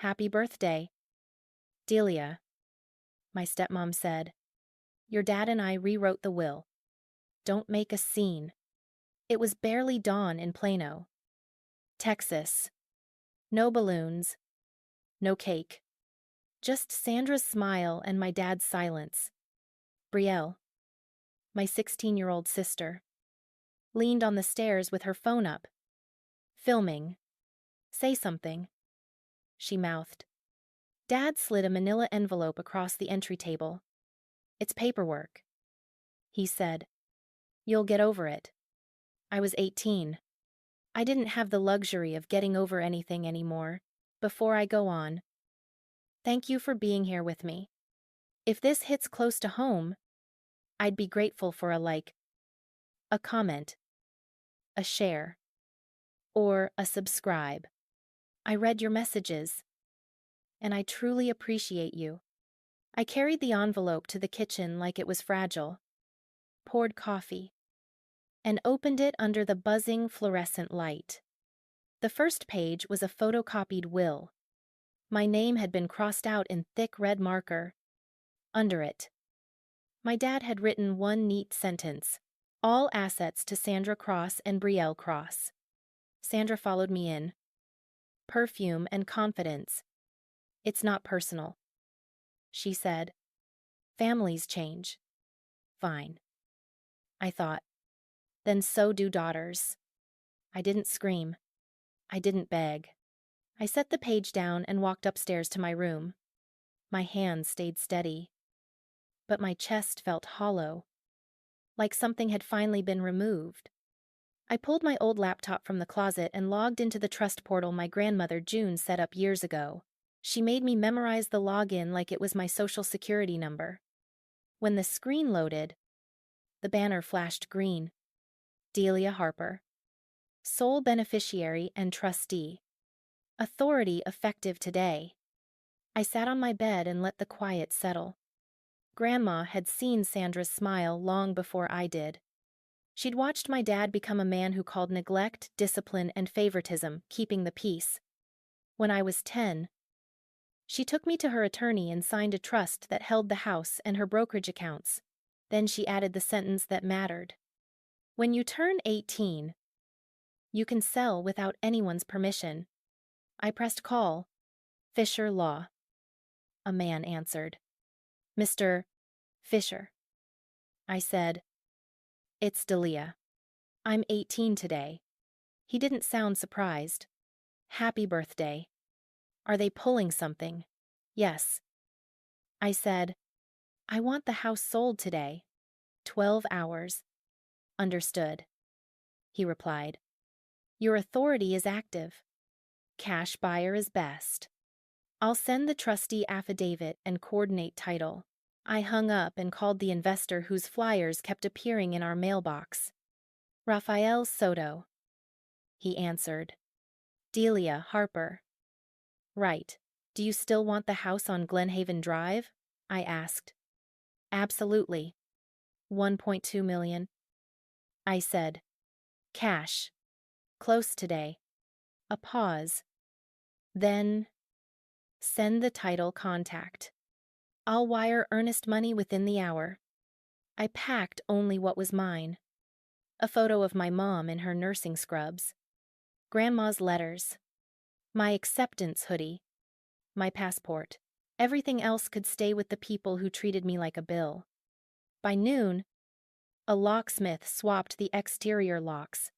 Happy birthday. Delia, my stepmom said. Your dad and I rewrote the will. Don't make a scene. It was barely dawn in Plano, Texas. No balloons. No cake. Just Sandra's smile and my dad's silence. Brielle, my 16-year-old sister, leaned on the stairs with her phone up. Filming. Say something, she mouthed. Dad slid a manila envelope across the entry table. It's paperwork, he said. You'll get over it. I was 18. I didn't have the luxury of getting over anything anymore. Before I go on, thank you for being here with me. If this hits close to home, I'd be grateful for a like, a comment, a share, or a subscribe. I read your messages, and I truly appreciate you. I carried the envelope to the kitchen like it was fragile, poured coffee, and opened it under the buzzing fluorescent light. The first page was a photocopied will. My name had been crossed out in thick red marker. Under it, my dad had written one neat sentence: all assets to Sandra Cross and Brielle Cross. Sandra followed me in. Perfume and confidence. It's not personal, she said. Families change. Fine, I thought. Then so do daughters. I didn't scream. I didn't beg. I set the page down and walked upstairs to my room. My hands stayed steady, but my chest felt hollow, like something had finally been removed. I pulled my old laptop from the closet and logged into the trust portal my grandmother June set up years ago. She made me memorize the login like it was my social security number. When the screen loaded, the banner flashed green. Delia Harper, sole beneficiary and trustee. Authority effective today. I sat on my bed and let the quiet settle. Grandma had seen Sandra's smile long before I did. She'd watched my dad become a man who called neglect, discipline, and favoritism keeping the peace. When I was 10, she took me to her attorney and signed a trust that held the house and her brokerage accounts. Then she added the sentence that mattered. When you turn 18, you can sell without anyone's permission. I pressed call. Fisher Law. A man answered. Mr. Fisher. I said, It's Delia. I'm 18 today. He didn't sound surprised. Happy birthday. Are they pulling something? Yes. I said, I want the house sold today. 12 hours. Understood. He replied. Your authority is active. Cash buyer is best. I'll send the trustee affidavit and coordinate title. I hung up and called the investor whose flyers kept appearing in our mailbox. Rafael Soto. He answered. Delia Harper. Right. Do you still want the house on Glenhaven Drive? I asked. Absolutely. 1.2 million. I said. Cash. Close today. A pause. Then, send the title contact. I'll wire earnest money within the hour. I packed only what was mine. A photo of my mom in her nursing scrubs. Grandma's letters. My acceptance hoodie. My passport. Everything else could stay with the people who treated me like a bill. By noon, a locksmith swapped the exterior locks.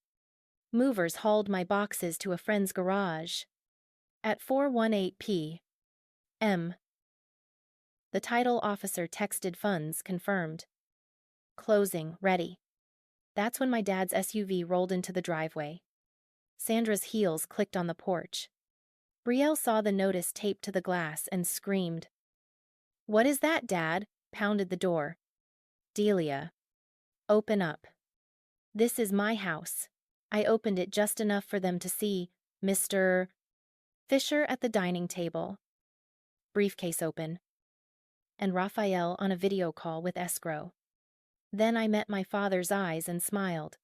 Movers hauled my boxes to a friend's garage. At 4:18 p.m., the title officer texted funds confirmed. Closing ready. That's when my dad's SUV rolled into the driveway. Sandra's heels clicked on the porch. Brielle saw the notice taped to the glass and screamed. What is that, Dad? Pounded the door. Delia. Open up. This is my house. I opened it just enough for them to see Mr. Fisher at the dining table. Briefcase open. And Raphael on a video call with escrow. Then I met my father's eyes and smiled.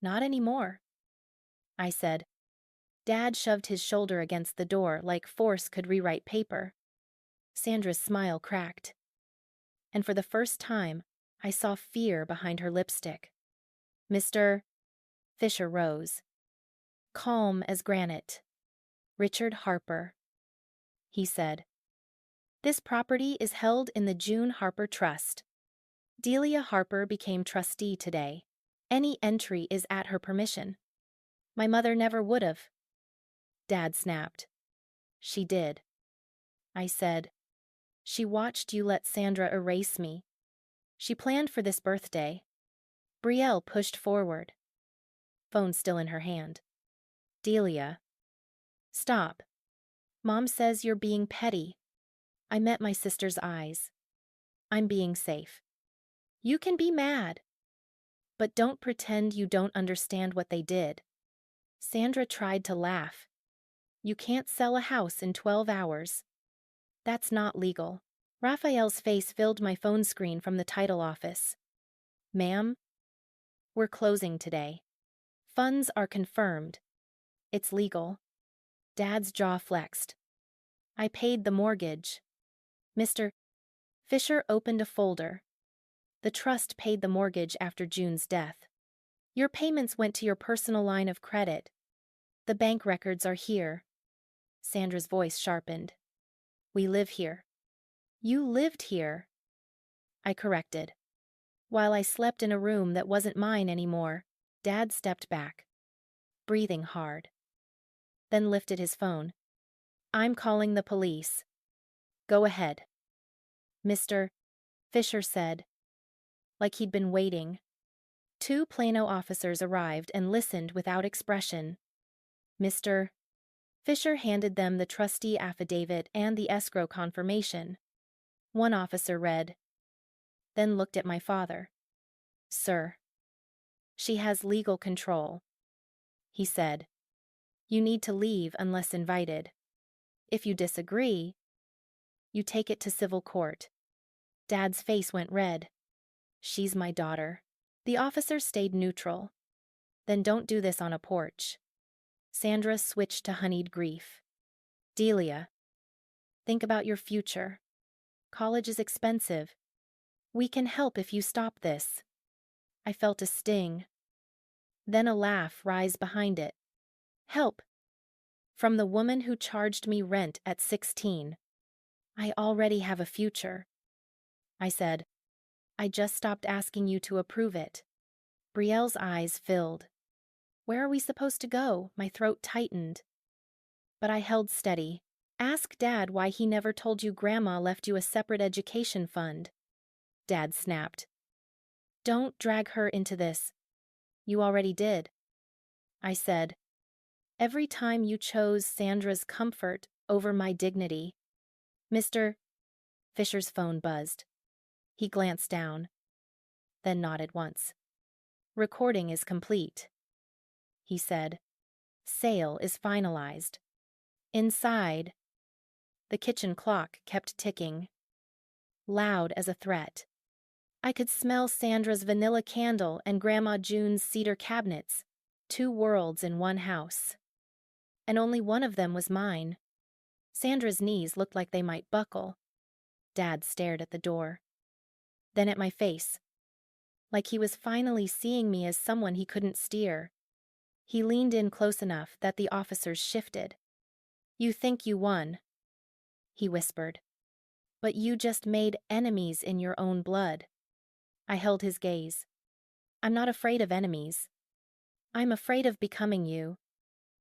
Not anymore. I said, Dad shoved his shoulder against the door like force could rewrite paper. Sandra's smile cracked. And for the first time, I saw fear behind her lipstick. Mr. Fisher rose. Calm as granite. Richard Harper, he said. This property is held in the June Harper Trust. Delia Harper became trustee today. Any entry is at her permission. My mother never would have. Dad snapped. She did. I said. She watched you let Sandra erase me. She planned for this birthday. Brielle pushed forward. Phone still in her hand. Delia. Stop. Mom says you're being petty. I met my sister's eyes. I'm being safe. You can be mad. But don't pretend you don't understand what they did. Sandra tried to laugh. You can't sell a house in 12 hours. That's not legal. Raphael's face filled my phone screen from the title office. Ma'am? We're closing today. Funds are confirmed. It's legal. Dad's jaw flexed. I paid the mortgage. Mr. Fisher opened a folder. The trust paid the mortgage after June's death. Your payments went to your personal line of credit. The bank records are here. Sandra's voice sharpened. We live here. You lived here. I corrected. While I slept in a room that wasn't mine anymore, Dad stepped back, breathing hard. Then lifted his phone. I'm calling the police. Go ahead. Mr. Fisher said, like he'd been waiting. 2 Plano officers arrived and listened without expression. Mr. Fisher handed them the trustee affidavit and the escrow confirmation. One officer read, then looked at my father. Sir. She has legal control. He said. You need to leave unless invited. If you disagree, you take it to civil court. Dad's face went red. She's my daughter. The officer stayed neutral. Then don't do this on a porch. Sandra switched to honeyed grief. Delia, think about your future. College is expensive. We can help if you stop this. I felt a sting. Then a laugh rise behind it. Help. From the woman who charged me rent at 16. I already have a future. I said, I just stopped asking you to approve it. Brielle's eyes filled. Where are we supposed to go? My throat tightened. But I held steady. Ask Dad why he never told you Grandma left you a separate education fund. Dad snapped. Don't drag her into this. You already did. I said, every time you chose Sandra's comfort over my dignity. Mr. Fisher's phone buzzed. He glanced down, then nodded once. Recording is complete, he said. Sale is finalized. Inside, the kitchen clock kept ticking, loud as a threat. I could smell Sandra's vanilla candle and Grandma June's cedar cabinets, 2 worlds in one house. And only one of them was mine. Sandra's knees looked like they might buckle. Dad stared at the door. Then at my face, like he was finally seeing me as someone he couldn't steer. He leaned in close enough that the officers shifted. You think you won, he whispered. But you just made enemies in your own blood. I held his gaze. I'm not afraid of enemies. I'm afraid of becoming you.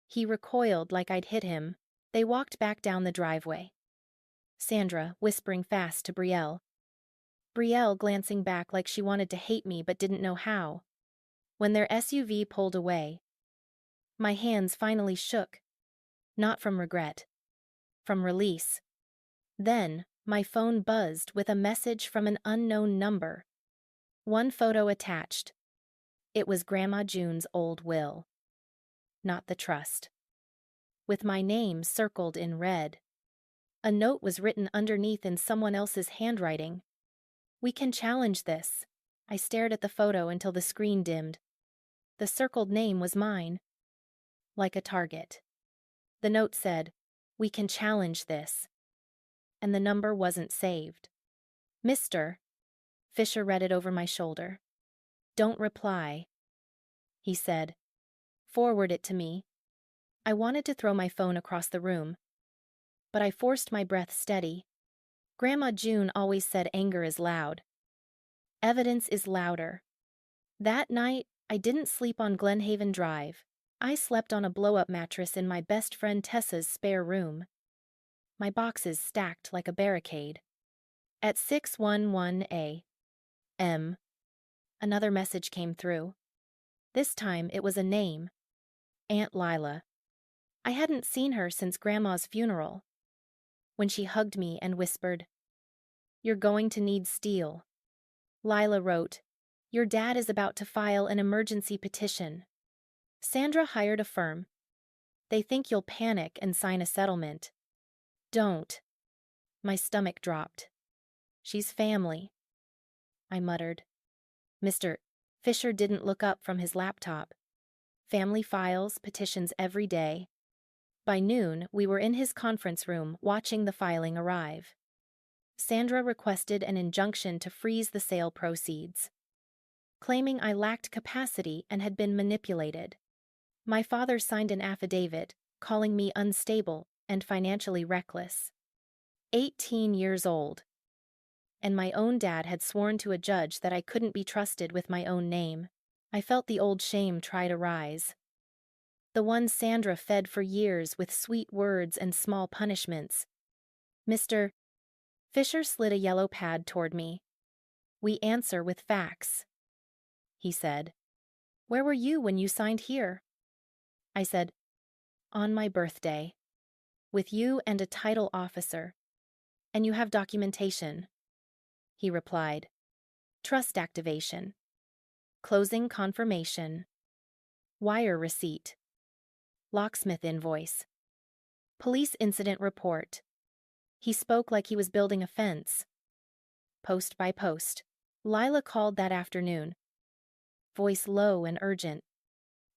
He recoiled like I'd hit him. They walked back down the driveway. Sandra whispering fast to Brielle. Brielle glancing back like she wanted to hate me but didn't know how. When their SUV pulled away, my hands finally shook. Not from regret. From release. Then, my phone buzzed with a message from an unknown number. 1 photo attached. It was Grandma June's old will. Not the trust. With my name circled in red. A note was written underneath in someone else's handwriting. We can challenge this. I stared at the photo until the screen dimmed. The circled name was mine. Like a target. The note said, "We can challenge this." And the number wasn't saved. "Mr." Fisher read it over my shoulder. "Don't reply," he said. "Forward it to me." I wanted to throw my phone across the room, but I forced my breath steady. Grandma June always said anger is loud. Evidence is louder. That night, I didn't sleep on Glenhaven Drive. I slept on a blow-up mattress in my best friend Tessa's spare room. My boxes stacked like a barricade. At 6:11 a.m., another message came through. This time it was a name. Aunt Lila. I hadn't seen her since Grandma's funeral. When she hugged me and whispered, "You're going to need steel." Lila wrote, "Your dad is about to file an emergency petition. Sandra hired a firm. They think you'll panic and sign a settlement. Don't." My stomach dropped. "She's family," I muttered. Mr. Fisher didn't look up from his laptop. Family files, petitions every day. By noon, we were in his conference room watching the filing arrive. Sandra requested an injunction to freeze the sale proceeds, claiming I lacked capacity and had been manipulated. My father signed an affidavit, calling me unstable and financially reckless. 18 years old. And my own dad had sworn to a judge that I couldn't be trusted with my own name. I felt the old shame try to rise. The one Sandra fed for years with sweet words and small punishments. Mr. Fisher slid a yellow pad toward me. "We answer with facts," he said. "Where were you when you signed here?" I said, "On my birthday. With you and a title officer. And you have documentation," he replied. "Trust activation. Closing confirmation. Wire receipt. Locksmith invoice. Police incident report." He spoke like he was building a fence. Post by post. Lila called that afternoon. Voice low and urgent.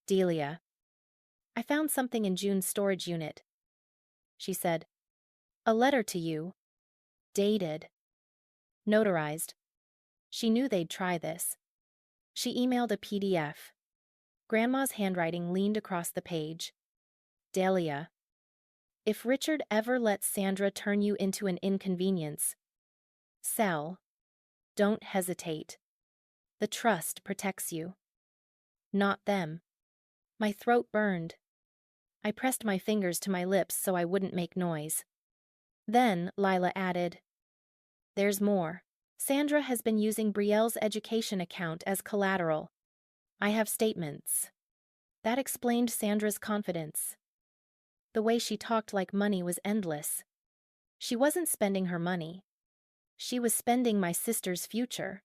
"Delia, I found something in June's storage unit." She said, "A letter to you. Dated. Notarized." She knew they'd try this. She emailed a PDF. Grandma's handwriting leaned across the page. "Delia, if Richard ever lets Sandra turn you into an inconvenience, sell. Don't hesitate. The trust protects you. Not them." My throat burned. I pressed my fingers to my lips so I wouldn't make noise. Then Lila added, "There's more. Sandra has been using Brielle's education account as collateral. I have statements." That explained Sandra's confidence. The way she talked like money was endless. She wasn't spending her money. She was spending my sister's future.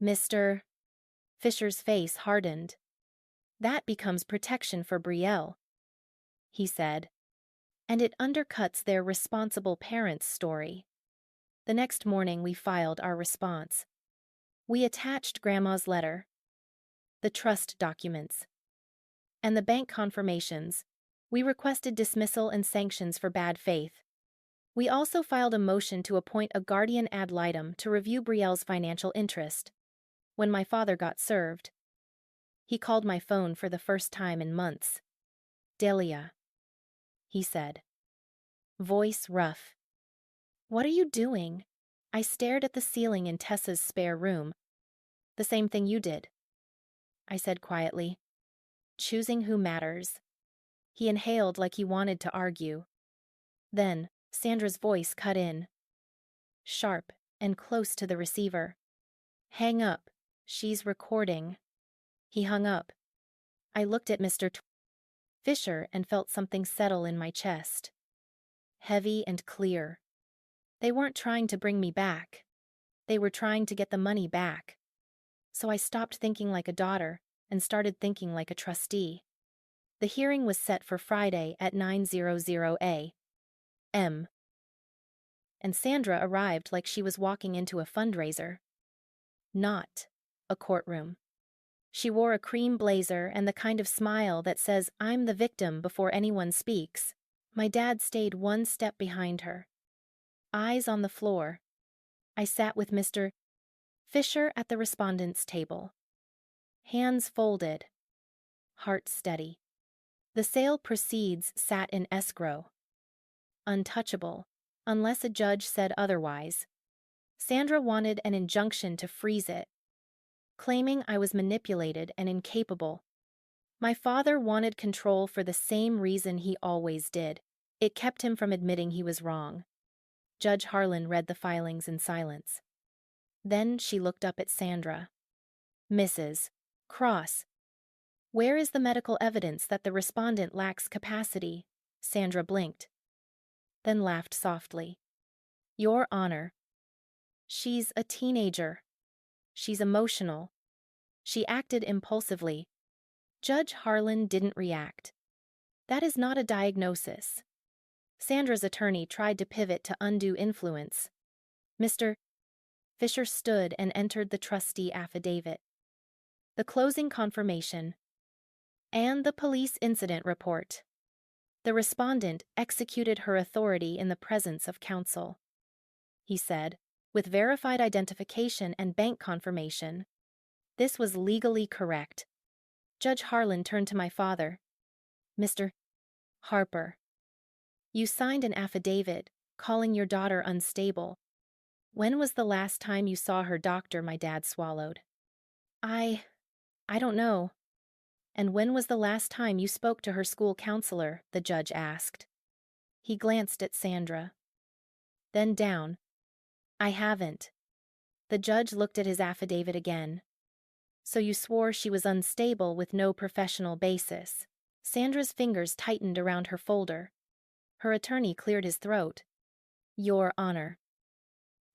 Mr. Fisher's face hardened. "That becomes protection for Brielle," he said. "And it undercuts their responsible parents' story." The next morning we filed our response. We attached Grandma's letter, the trust documents, and the bank confirmations. We requested dismissal and sanctions for bad faith. We also filed a motion to appoint a guardian ad litem to review Brielle's financial interest. When my father got served, he called my phone for the first time in months. "Delia," he said. Voice rough. "What are you doing?" I stared at the ceiling in Tessa's spare room. "The same thing you did," I said quietly. "Choosing who matters." He inhaled like he wanted to argue. Then Sandra's voice cut in. Sharp and close to the receiver. "Hang up. She's recording." He hung up. I looked at Mr. Fisher and felt something settle in my chest. Heavy and clear. They weren't trying to bring me back. They were trying to get the money back. So I stopped thinking like a daughter and started thinking like a trustee. The hearing was set for Friday at 9:00 a.m. And Sandra arrived like she was walking into a fundraiser. Not a courtroom. She wore a cream blazer and the kind of smile that says, "I'm the victim," before anyone speaks. My dad stayed one step behind her. Eyes on the floor. I sat with Mr. Fisher at the respondent's table. Hands folded. Heart steady. The sale proceeds sat in escrow. Untouchable, unless a judge said otherwise. Sandra wanted an injunction to freeze it, claiming I was manipulated and incapable. My father wanted control for the same reason he always did. It kept him from admitting he was wrong. Judge Harlan read the filings in silence. Then she looked up at Sandra. Mrs. Cross, where is the medical evidence that the respondent lacks capacity? Sandra blinked, then laughed softly. Your Honor. She's a teenager. She's emotional. She acted impulsively. Judge Harlan didn't react. That is not a diagnosis. Sandra's attorney tried to pivot to undue influence. Mr. Fisher stood and entered the trustee affidavit, the closing confirmation, and the police incident report. The respondent executed her authority in the presence of counsel. He said, with verified identification and bank confirmation. This was legally correct. Judge Harlan turned to my father. Mr. Harper, you signed an affidavit calling your daughter unstable. When was the last time you saw her doctor? My dad swallowed. I don't know. And when was the last time you spoke to her school counselor? The judge asked. He glanced at Sandra. Then down. I haven't. The judge looked at his affidavit again. So you swore she was unstable with no professional basis. Sandra's fingers tightened around her folder. Her attorney cleared his throat. Your Honor.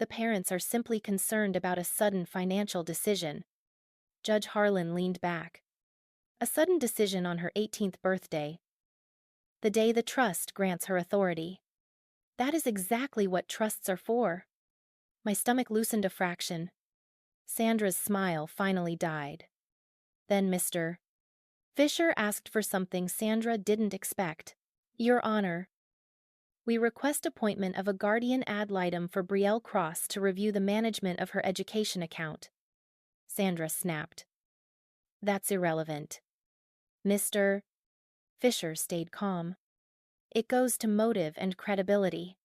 The parents are simply concerned about a sudden financial decision. Judge Harlan leaned back. A sudden decision on her 18th birthday. The day the trust grants her authority. That is exactly what trusts are for. My stomach loosened a fraction. Sandra's smile finally died. Then Mr. Fisher asked for something Sandra didn't expect. Your Honor. We request appointment of a guardian ad litem for Brielle Cross to review the management of her education account. Sandra snapped. That's irrelevant. Mr. Fisher stayed calm. It goes to motive and credibility.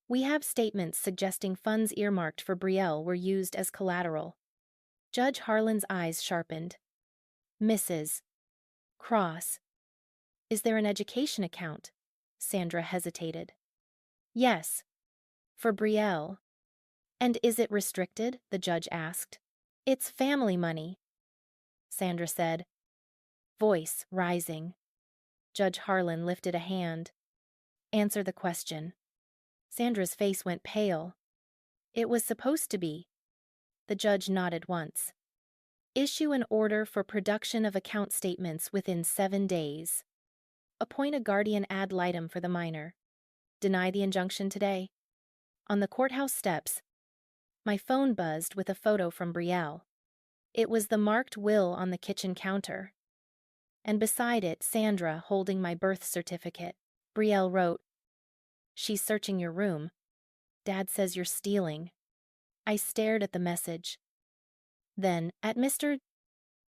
We have statements suggesting funds earmarked for Brielle were used as collateral. Judge Harlan's eyes sharpened. Mrs. Cross. Is there an education account? Sandra hesitated. Yes. For Brielle. And is it restricted? The judge asked. It's family money. Sandra said, voice rising. Judge Harlan lifted a hand. Answer the question. Sandra's face went pale. It was supposed to be. The judge nodded once. Issue an order for production of account statements within 7 days. Appoint a guardian ad litem for the minor. Deny the injunction today. On the courthouse steps, my phone buzzed with a photo from Brielle. It was the marked will on the kitchen counter. And beside it, Sandra holding my birth certificate. Brielle wrote, She's searching your room. Dad says you're stealing. I stared at the message. Then, at Mr.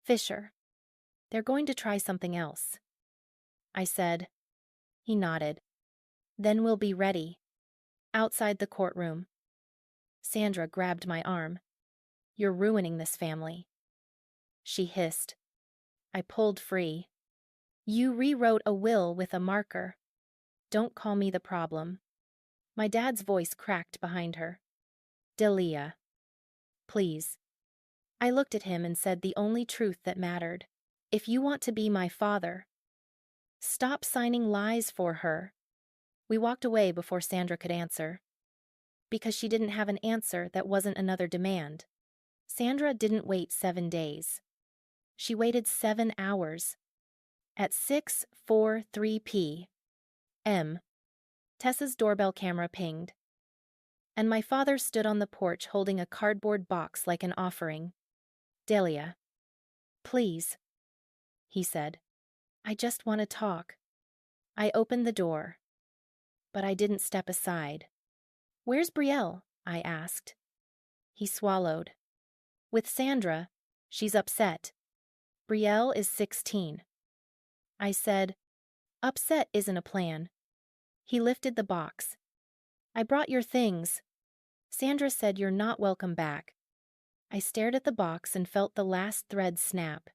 Fisher. They're going to try something else. I said. He nodded. Then we'll be ready. Outside the courtroom. Sandra grabbed my arm. You're ruining this family. She hissed. I pulled free. You rewrote a will with a marker. Don't call me the problem. My dad's voice cracked behind her. Delia. Please. I looked at him and said the only truth that mattered. If you want to be my father, stop signing lies for her. We walked away before Sandra could answer. Because she didn't have an answer that wasn't another demand. Sandra didn't wait 7 days. She waited 7 hours. At 6:43 p.m., Tessa's doorbell camera pinged. And my father stood on the porch holding a cardboard box like an offering. Delia. Please, he said. I just want to talk. I opened the door. but I didn't step aside. "Where's Brielle?" I asked. He swallowed. "With Sandra. She's upset. Brielle is 16. I said, "Upset isn't a plan." He lifted the box. "I brought your things. Sandra said you're not welcome back." I stared at the box and felt the last thread snap.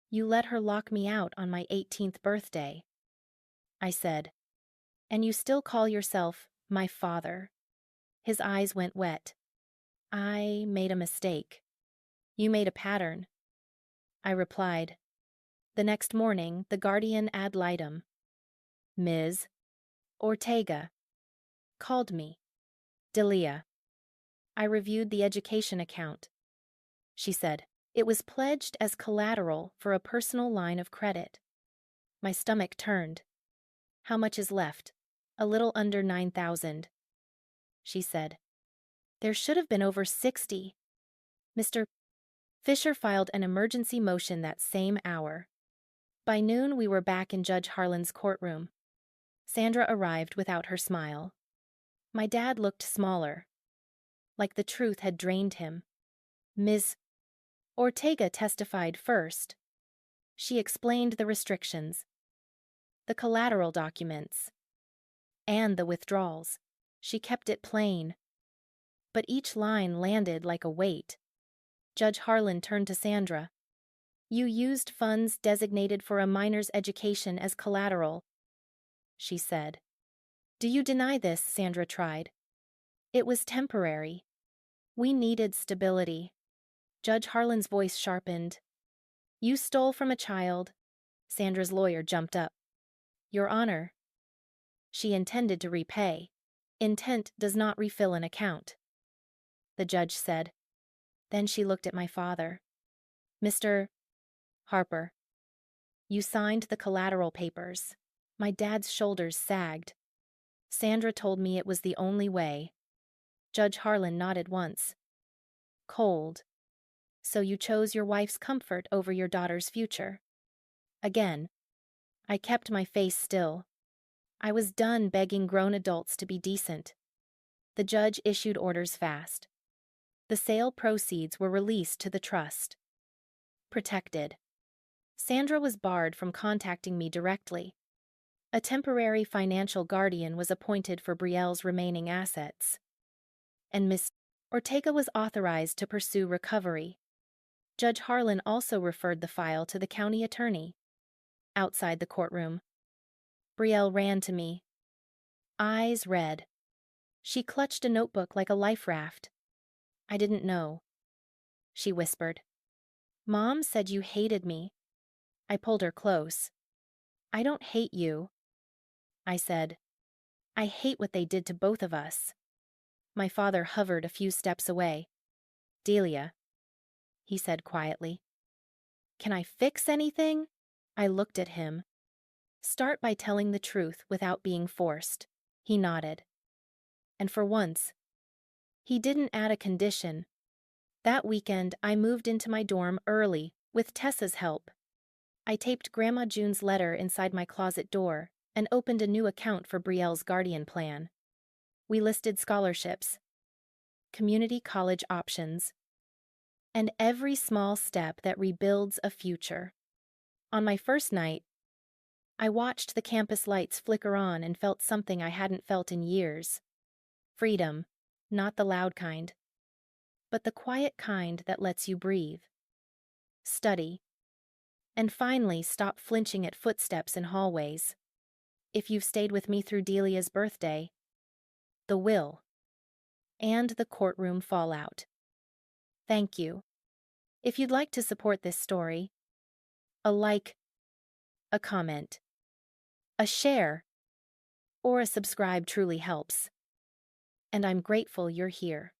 "You let her lock me out on my 18th birthday." I said, "And you still call yourself my father." His eyes went wet. "I made a mistake." "You made a pattern." I replied. The next morning, the guardian ad litem, Ms. Ortega, called me. Delia. I reviewed the education account. She said, it was pledged as collateral for a personal line of credit. My stomach turned. "How much is left?" "A little under 9,000. She said, "There should have been over 60. Mr. Fisher filed an emergency motion that same hour. By noon, we were back in Judge Harlan's courtroom. Sandra arrived without her smile. My dad looked smaller, like the truth had drained him. Ms. Ortega testified first. She explained the restrictions, the collateral documents, and the withdrawals. She kept it plain, but each line landed like a weight. Judge Harlan turned to Sandra. "You used funds designated for a minor's education as collateral," she said. "Do you deny this?" Sandra tried. "It was temporary. We needed stability." Judge Harlan's voice sharpened. "You stole from a child." Sandra's lawyer jumped up. "Your Honor." She intended to repay. Intent does not refill an account. The judge said. Then she looked at my father. "Mr. Harper, you signed the collateral papers." My dad's shoulders sagged. Sandra told me it was the only way. Judge Harlan nodded once. Cold. "So you chose your wife's comfort over your daughter's future." Again. I kept my face still. I was done begging grown adults to be decent. The judge issued orders fast. The sale proceeds were released to the trust. Protected. Sandra was barred from contacting me directly. A temporary financial guardian was appointed for Brielle's remaining assets. And Miss Ortega was authorized to pursue recovery. Judge Harlan also referred the file to the county attorney. Outside the courtroom, Brielle ran to me. Eyes red. She clutched a notebook like a life raft. "I didn't know," she whispered. "Mom said you hated me." I pulled her close. "I don't hate you," I said. "I hate what they did to both of us." My father hovered a few steps away. "Delia," he said quietly. "Can I fix anything?" I looked at him. "Start by telling the truth without being forced." He nodded. And for once, he didn't add a condition. That weekend, I moved into my dorm early, with Tessa's help. I taped Grandma June's letter inside my closet door and opened a new account for Brielle's guardian plan. We listed scholarships, community college options, and every small step that rebuilds a future. On my first night, I watched the campus lights flicker on and felt something I hadn't felt in years. Freedom, not the loud kind, but the quiet kind that lets you breathe. Study. And finally, stop flinching at footsteps in hallways. If you've stayed with me through Delia's birthday, the will, and the courtroom fallout, thank you. If you'd like to support this story, a like, a comment, a share, or a subscribe truly helps. And I'm grateful you're here.